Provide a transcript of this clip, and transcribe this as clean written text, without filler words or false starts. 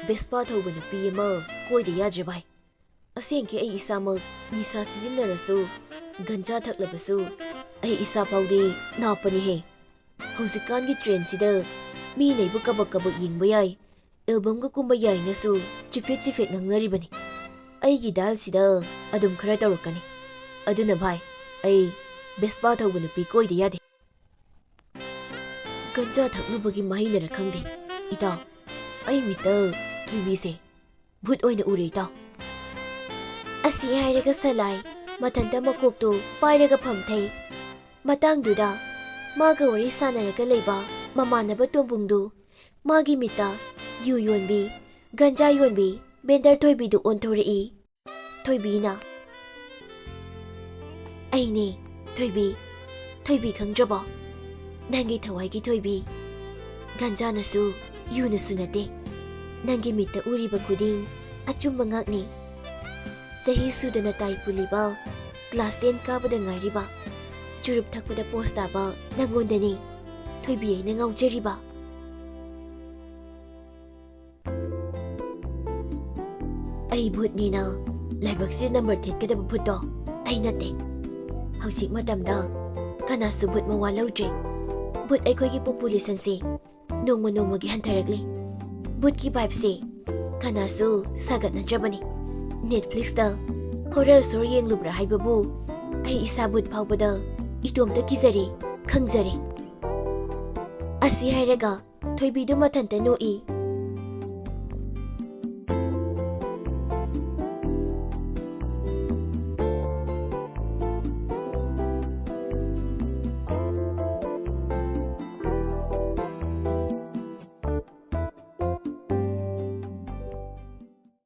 Vespa thouba nupi ama koida yadre bai. Asengki ai isamak nisa sizinarasu ganja thaklabasu ai isa paude napani he. Haujikangi trend sida mi neibu kabak yingba yai. Album ga kumba yai nasu chifet ngangngaribani. Aigi dal sida adum khara tawrakani. Aduna bhai ai Vespa thouba nupi koida yade. Ganja thaknubagi mahinara khangde. Itaw ai mita Thoibi se bhut oina ure itaw. Asi hairaga salai mathanta makokto pairaga phamthai. Matangduda maga wari sanaraga leiba mamanaba tombungdu magi mita yu yonbi ganja yonbi bender Thoibi du onthorei. Thoibi na aine Thoibi khangraba nangi thawai gi Thoibi ganja nasu yu nasu nate nangi mita uriba kuding achumba ngakni sahi sudana tai puliba class 10 kabada ngairiba churup thakpada post aba nangondani Thoibi ai nangaujariba ai bhutni na laibakse number thekada bhutto ai nate hausik matamda kana su bhut mawa laudre bhut aikoi gi population se nongma gi hantarakli bhut ki vibe se kana su sagat na jabani Netflix da horror story yenglubra haibabu ai isa bhut phawbada itomta kizari khangjari asi hairaga Thoibi du mathanta noi